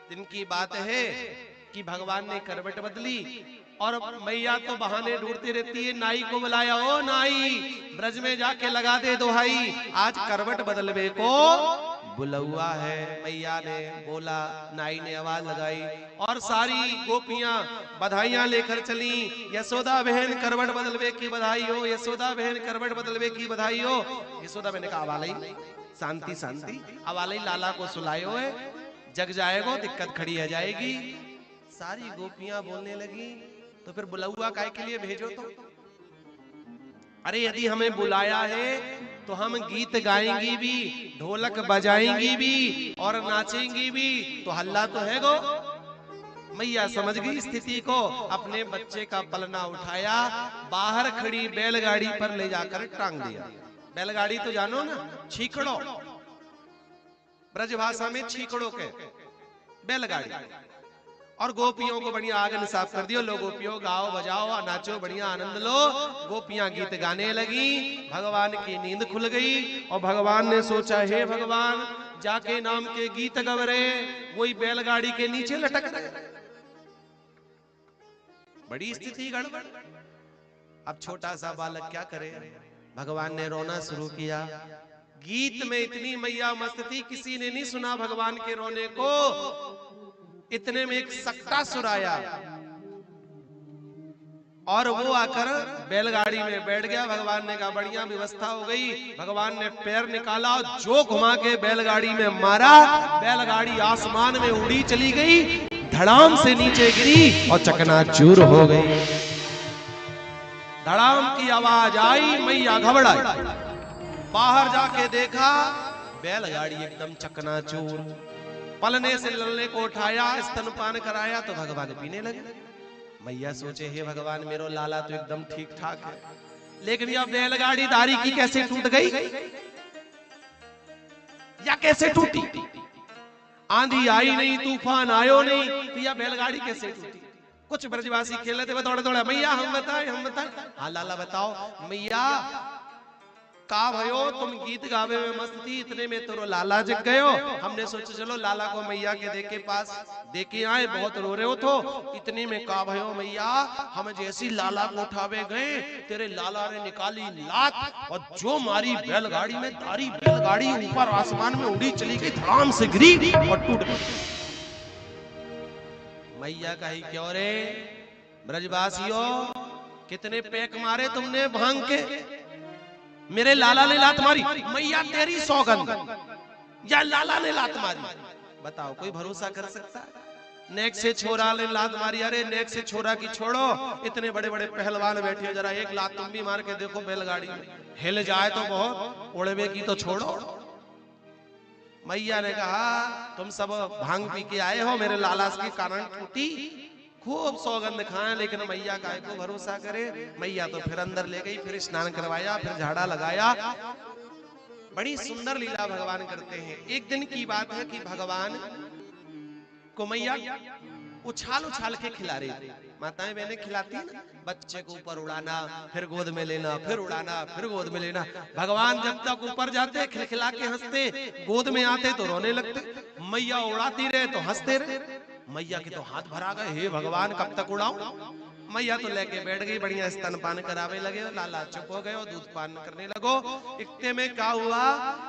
दिन की बात है कि भगवान ने करवट बदली और मैया तो बहाने ढूंढती रहती है। नाई को बुलाया, ओ नाई ब्रज में जाके लगा दे दोहाई, आज करवट बदलवे को बुलौआ है। मैया ने बोला, नाई ने आवाज लगाई और सारी गोपियां बधाइयां लेकर चली। यशोदा बहन करवट बदलवे की बधाई हो, यशोदा बहन करवट बदलवे की बधाई हो। यशोदा बहन ने कहा, वालई शांति शांति, अवालई लाला को सुलायो है, जग जाएगो दिक्कत खड़ी है जाएगी। सारी गोपियां बोलने लगी, तो फिर बुलौआ काय के लिए भेजो? तो अरे यदि हमें बुलाया है तो हम गीत गाएंगी भी, ढोलक बजाएंगी भी और नाचेंगी भी, तो हल्ला तो है गो। मैया समझ गई स्थिति को, अपने बच्चे का पलना उठाया, बाहर खड़ी बैलगाड़ी पर ले जाकर टांग दिया। बैलगाड़ी तो जानो ना, छीकड़ो, ब्रजभाषा में छीकड़ो के बैलगाड़ी। और गोपियों को बढ़िया आंगन साफ कर दियो, लो गोपियों गाओ बजाओ नाचो, बढ़िया आनंद लो। गोपियां गीत गाने लगी, भगवान की नींद खुल गई और भगवान ने सोचा, हे भगवान जाके नाम के गीत गव रहे, वही बैलगाड़ी के नीचे लटक रहे, बड़ी स्थिति गड़बड़। अब छोटा सा बालक क्या करे? भगवान ने रोना शुरू किया। गीत में इतनी मैया मस्त थी, किसी ने नहीं सुना भगवान के रोने को। इतने में एक सक्टा सुर आया और वो आकर बैलगाड़ी में बैठ गया। भगवान ने कहा, बढ़िया व्यवस्था हो गई। भगवान ने पैर निकाला और जो घुमा के बैलगाड़ी में मारा, बैलगाड़ी आसमान में उड़ी चली गई, धड़ाम से नीचे गिरी और चकनाचूर हो गई। धड़ाम की आवाज आई, मैया घबराई, बाहर जाके देखा बैलगाड़ी एकदम चकनाचूर। पलने से ललने को उठाया, स्तनपान कराया तो भगवान पीने लगे। मैया सोचे, हे भगवान मेरो लाला तो एकदम ठीक ठाक है, लेकिन यह बैलगाड़ी दारी की कैसे टूट गई या कैसे टूटी? आंधी आई नहीं, तूफान आयो नहीं, तो यह बैलगाड़ी कैसे टूटी? कुछ ब्रजवासी खेल रहे थे, दौड़े दौड़े, मैया हम बताए। हाँ लाला बताओ। मैया का भयो तुम गीत गावे में मस्त थी, इतने में तो लाला जग गयो। हमने सोचा चलो लाला को मैया के देखे पास देखे आए, बहुत रो रहे हो तो। इतने में का भयो मैया, हम जैसी लाला को उठावे गए, तेरे लाला ने निकाली लात और जो मारी बैलगाड़ी में, तारी बैलगाड़ी ऊपर आसमान में उड़ी चली गई, धड़ाम से गिरी और टूट गई। मैया कही, क्यों रे ब्रजवासियों, कितने पैक मारे तुमने भांग के? मेरे लाला ने लात मारी। मैया तेरी सौगंध, या लाला ने लात मारी? बताओ, कोई भरोसा कर सकता है? नेक से छोरा ने लात मारी। अरे नेक से छोरा की छोड़ो, इतने बड़े बड़े पहलवान बैठे हो, जरा एक लात तुम भी मार के देखो बैलगाड़ी में, हिल जाए तो बहुत, उड़वे की तो छोड़ो। मैया ने कहा, तुम सब भांग पी के आए हो, मेरे लाला के कारण टूटी, खूब सौगंध खाए, लेकिन मैया काहे को भरोसा करे? मैया तो फिर अंदर ले गई, फिर स्नान करवाया, फिर झाड़ा लगाया। बड़ी सुंदर लीला भगवान करते हैं। एक दिन की बात है कि भगवान को मैया उछाल उछाल के खिला रही थी। माताएं बहनें खिलाती है ना, बच्चे को ऊपर उड़ाना, फिर गोद में लेना, फिर उड़ाना, फिर गोद में लेना। भगवान जब तक ऊपर जाते खिलखिला के हंसते, गोद में आते तो रोने लगते। मैया उड़ाती रहे तो हंसते रहे। मैया के तो हाथ भरा गए, हे भगवान कब तक उड़ाऊं? मैया तो लेके बैठ गई, बढ़िया स्तनपान करावे लगे, लाला चुप हो गए और दूध पान करने लगो। इतने में क्या हुआ,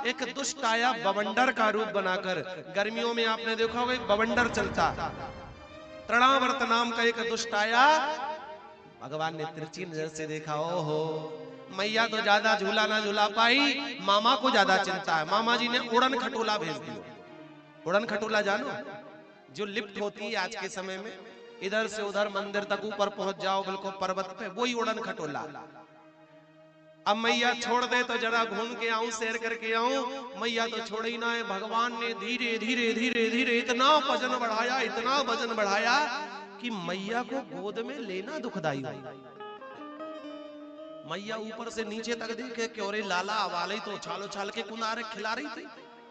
एक दुष्ट आया बवंडर का रूप बनाकर। गर्मियों में आपने देखा होगा एक बवंडर चलता, तृणावर्त नाम का एक दुष्ट आया। भगवान ने तिरछी नजर से देखा, ओहो मैया तो ज्यादा झूला ना झूला पाई, मामा को ज्यादा चिंता है। मामा जी ने उड़न खटोला भेज दिया। उड़न खटोला जानो, जो लिफ्ट होती है आज के समय में, इधर से उधर मंदिर तक ऊपर पहुंच जाओ बिल्कुल पर्वत पे, वही उड़न खटोला। अब मैया छोड़ दे तो जरा घूम के आऊं, सैर करके आऊं, मैया तो छोड़ ही ना है। भगवान ने धीरे धीरे धीरे धीरे इतना वजन बढ़ाया, इतना वजन बढ़ाया कि मैया को गोद में लेना दुखदाई हुआ। मैया ऊपर से नीचे तक देखे, क्यों रे लाला वाले तो उछाल उछाल के कुनारे खिला रही थी,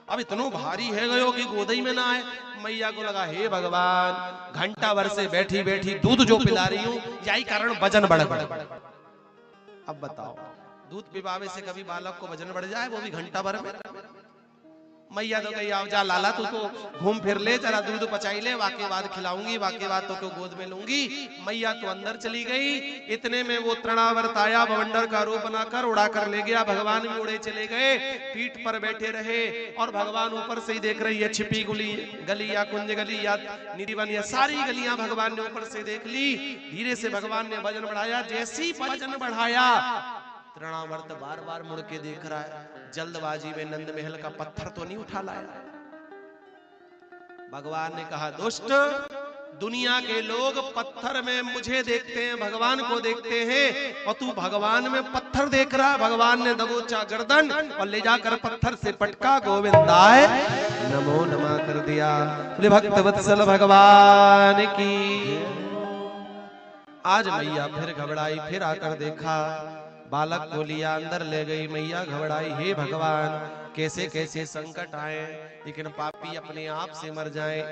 अब इतनो भारी है गयो कि गोदई में ना आए। मैया को लगा, हे भगवान घंटा भर से बैठी बैठी दूध जो पिला रही हूं, यही कारण वजन बढ़ बढ़। अब बताओ, दूध पिबावे से कभी बालक को वजन बढ़ जाए, वो भी घंटा भर में? मैया तो कही आओ जा लाला, तू तो घूम फिर ले, जरा दूध पचाई ले, वाके बाद खिलाऊंगी, वाके बाद तो को गोद में लूंगी। मैया तो अंदर चली गई। इतने में वो तृणावर्त आया, बवंडर का रूप बनाकर उड़ा कर ले गया। भगवान भी उड़े चले गए, पीठ पर बैठे रहे और भगवान ऊपर से ही देख रही है। छिपी गली या कुंज गली या निधिवन या सारी गलियां भगवान ने ऊपर से देख ली। धीरे से भगवान ने वजन बढ़ाया। जैसी वजन बढ़ाया, तृणावर्त बार बार मुड़ के देख रहा है, जल्दबाजी में नंद महल का पत्थर तो नहीं उठा लाया। भगवान ने कहा, दुष्ट, दुनिया के लोग पत्थर में मुझे देखते हैं, भगवान को देखते हैं, और तू भगवान में पत्थर देख रहा है। भगवान ने दबोचा गर्दन और ले जाकर पत्थर से पटका, गोविंदाय नमो नमः कर दिया। बोले भक्त वत्सल भगवान की। आज मैया फिर घबराई, फिर आकर देखा, बालक को लिया अंदर ले गई। मैया घबराई, हे भगवान कैसे कैसे संकट आए, लेकिन पापी अपने आप से मर जाएं।